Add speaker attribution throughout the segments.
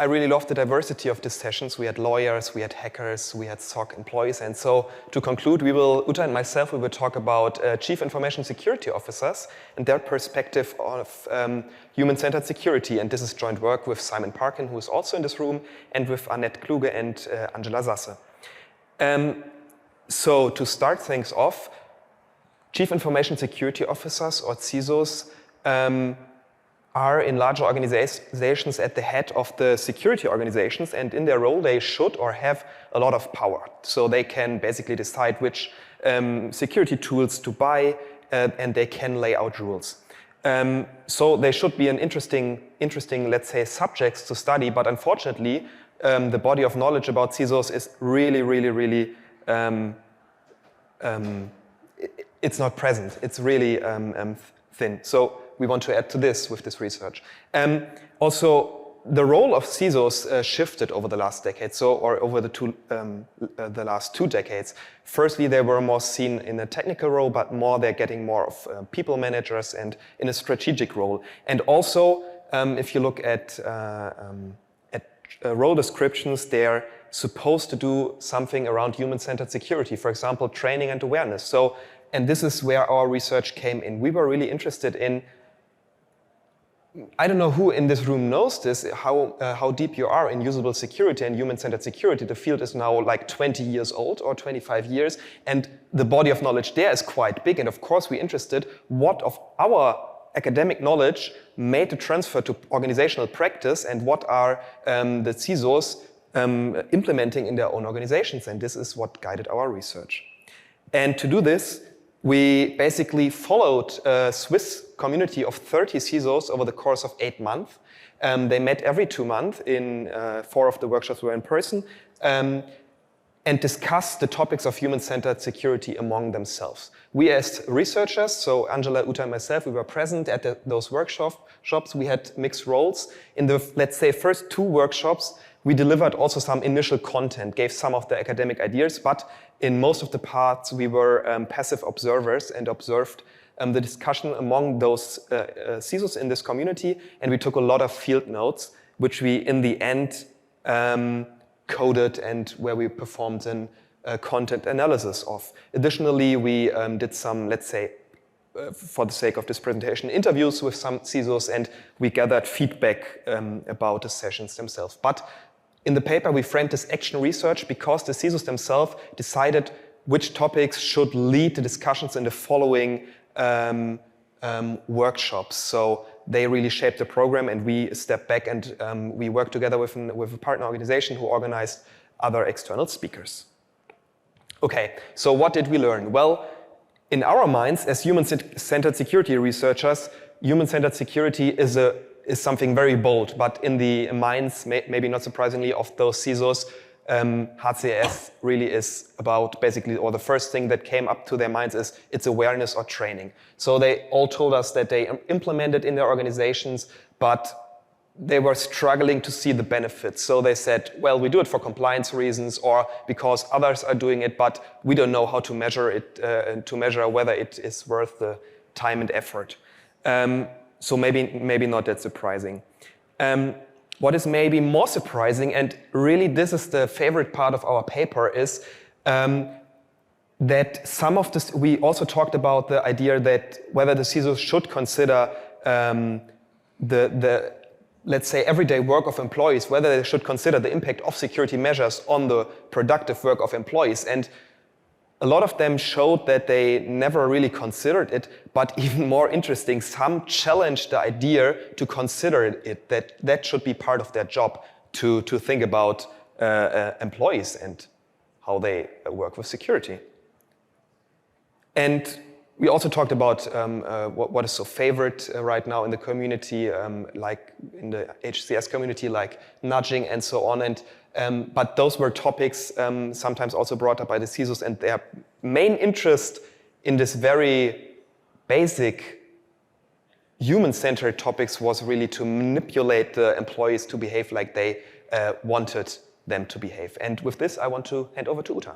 Speaker 1: I really love the diversity of these sessions. We had lawyers, we had hackers, we had SOC employees. And so to conclude, Uta and myself, we will talk about Chief Information Security Officers and their perspective of human-centered security. And this is joint work with Simon Parkin, who is also in this room, and with Annette Kluge and Angela Sasse. So to start things off, Chief Information Security Officers, or CISOs, are in larger organizations at the head of the security organizations, and in their role they should or have a lot of power. So they can basically decide which security tools to buy, and they can lay out rules. So they should be an interesting, let's say, subjects to study, but unfortunately the body of knowledge about CISOs is really it's not present. It's really thin. So we want to add to this with this research. Also, the role of CISOs shifted over the last decade, or over the last 2 decades. Firstly, they were more seen in a technical role, but they're getting more of people managers and in a strategic role. And also, if you look at role descriptions, they're supposed to do something around human-centered security, for example, training and awareness. And this is where our research came in. We were really interested in, I don't know who in this room knows this, how deep you are in usable security and human-centered security. The field is now like 20 years old or 25 years, and the body of knowledge there is quite big. And of course, we're interested what of our academic knowledge made the transfer to organizational practice, and what are the CISOs implementing in their own organizations. And this is what guided our research. And to do this, we basically followed a Swiss community of 30 CISOs over the course of 8 months. They met every 2 months. 4 of the workshops were in person, and discussed the topics of human-centered security among themselves. We as researchers, so Angela, Uta and myself, we were present at those workshops. We had mixed roles. In the, let's say, first 2 workshops, we delivered also some initial content, gave some of the academic ideas, but in most of the parts we were passive observers and observed the discussion among those CISOs in this community, and we took a lot of field notes, which we in the end coded and where we performed an content analysis of. Additionally, we did some, let's say, for the sake of this presentation, interviews with some CISOs, and we gathered feedback about the sessions themselves. But in the paper, we framed this action research because the CISOs themselves decided which topics should lead the discussions in the following workshops. So they really shaped the program, and we stepped back and we worked together with a partner organization who organized other external speakers. Okay, so what did we learn? Well, in our minds, as human-centered security researchers, human-centered security is something very bold, but in the minds, maybe not surprisingly, of those CISOs, HCS really is about basically, or the first thing that came up to their minds is it's awareness or training. So they all told us that they implemented in their organizations, but they were struggling to see the benefits. So they said, well, we do it for compliance reasons or because others are doing it, but we don't know how to measure it, to measure whether it is worth the time and effort. So maybe not that surprising. What is maybe more surprising, and really this is the favorite part of our paper, is that some of this, we also talked about the idea that whether the CISOs should consider the let's say everyday work of employees, whether they should consider the impact of security measures on the productive work of employees. And a lot of them showed that they never really considered it, but even more interesting, some challenged the idea to consider it, that should be part of their job, to think about employees and how they work with security. And we also talked about what is so favorite right now in the community, like in the HCS community, like nudging and so on. And but those were topics sometimes also brought up by the CISOs, and their main interest in this very basic human-centered topics was really to manipulate the employees to behave like they wanted them to behave. And with this, I want to hand over to Uta.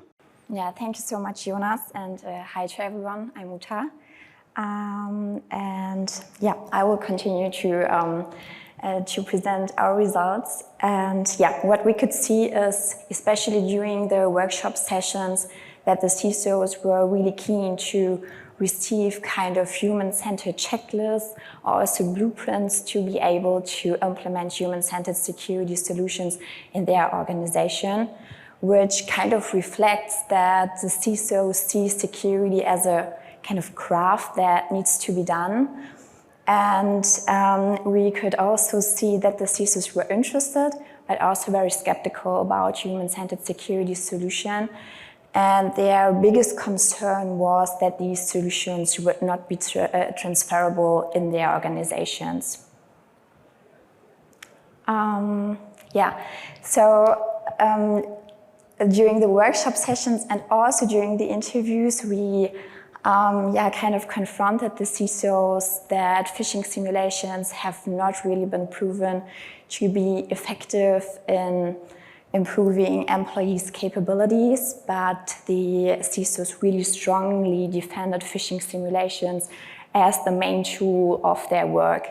Speaker 2: Yeah, thank you so much, Jonas, and hi to everyone. I'm Uta, and yeah, I will continue to to present our results. And yeah, what we could see is, especially during the workshop sessions, that the CISOs were really keen to receive kind of human-centered checklists or also blueprints to be able to implement human-centered security solutions in their organization, which kind of reflects that the CISO sees security as a kind of craft that needs to be done. And we could also see that the CISOs were interested, but also very skeptical about human-centered security solution. And their biggest concern was that these solutions would not be transferable in their organizations. During the workshop sessions and also during the interviews, we kind of confronted the CISOs that phishing simulations have not really been proven to be effective in improving employees' capabilities, but the CISOs really strongly defended phishing simulations as the main tool of their work,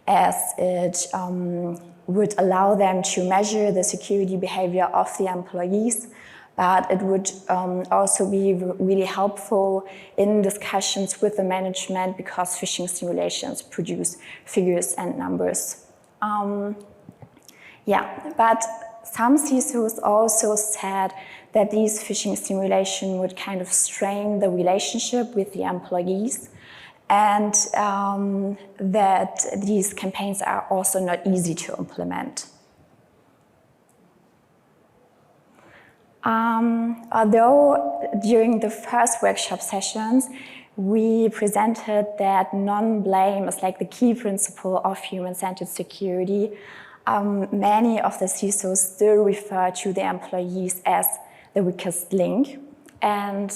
Speaker 2: as it would allow them to measure the security behavior of the employees, but it would also be really helpful in discussions with the management because phishing simulations produce figures and numbers. But some CISOs also said that these phishing simulations would kind of strain the relationship with the employees, and that these campaigns are also not easy to implement. Although during the first workshop sessions, we presented that non-blame is like the key principle of human-centered security, many of the CISOs still refer to the employees as the weakest link. And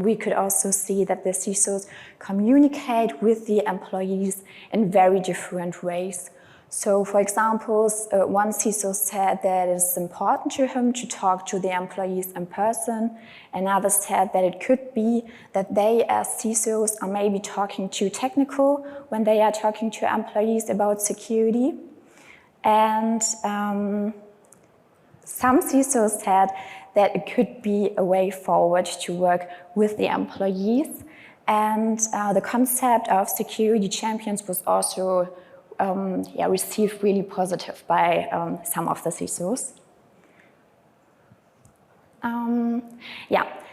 Speaker 2: we could also see that the CISOs communicate with the employees in very different ways. So, for example, one CISO said that it's important to him to talk to the employees in person. Another said that it could be that they, as CISOs, are maybe talking too technical when they are talking to employees about security. And some CISOs said that it could be a way forward to work with the employees. And the concept of security champions was also received really positive by some of the CISOs.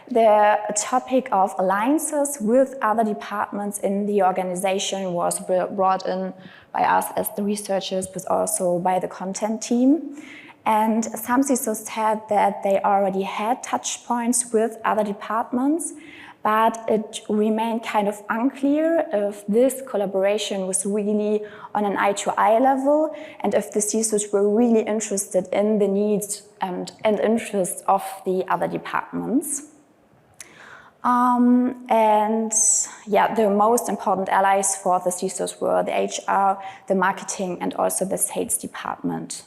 Speaker 2: The topic of alliances with other departments in the organization was brought in by us as the researchers, but also by the content team. And some CISOs said that they already had touch points with other departments, but it remained kind of unclear if this collaboration was really on an eye-to-eye level and if the CISOs were really interested in the needs and interests of the other departments. The most important allies for the CISOs were the HR, the marketing, and also the sales department.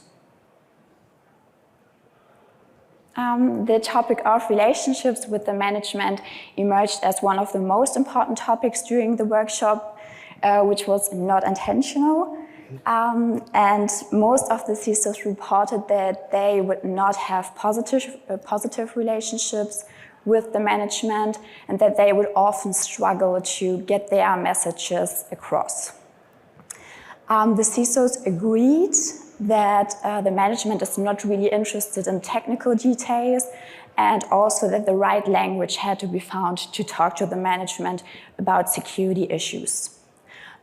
Speaker 2: The topic of relationships with the management emerged as one of the most important topics during the workshop, which was not intentional. And most of the CISOs reported that they would not have positive relationships with the management and that they would often struggle to get their messages across. The CISOs agreed that the management is not really interested in technical details and also that the right language had to be found to talk to the management about security issues.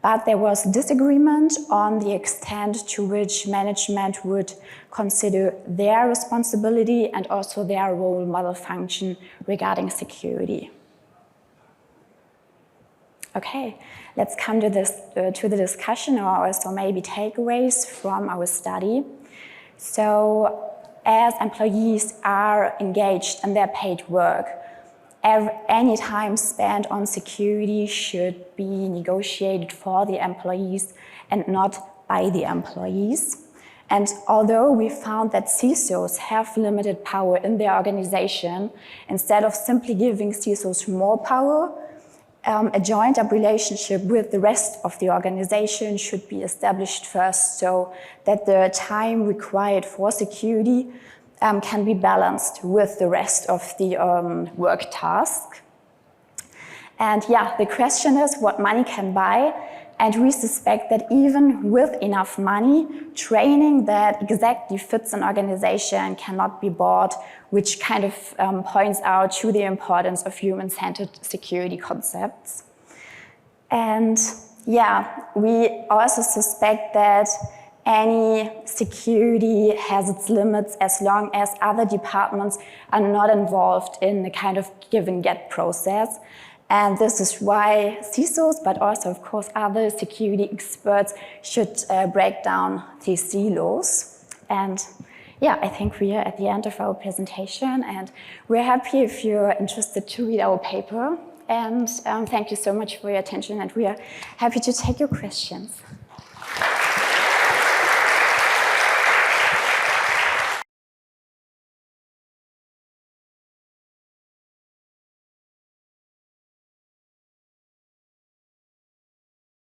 Speaker 2: But there was disagreement on the extent to which management would consider their responsibility and also their role model function regarding security. Okay, let's come to the discussion or also maybe takeaways from our study. So, as employees are engaged in their paid work, any time spent on security should be negotiated for the employees and not by the employees. And although we found that CISOs have limited power in their organization, instead of simply giving CISOs more power, a joined-up relationship with the rest of the organization should be established first, so that the time required for security can be balanced with the rest of the work task. And yeah, the question is what money can buy, and we suspect that even with enough money, training that exactly fits an organization cannot be bought, which kind of points out to the importance of human-centered security concepts. And yeah, we also suspect that any security has its limits as long as other departments are not involved in a kind of give and get process. And this is why CISOs, but also, of course, other security experts should break down these silos. And yeah, I think we are at the end of our presentation, and we're happy if you're interested to read our paper. And thank you so much for your attention, and we are happy to take your questions.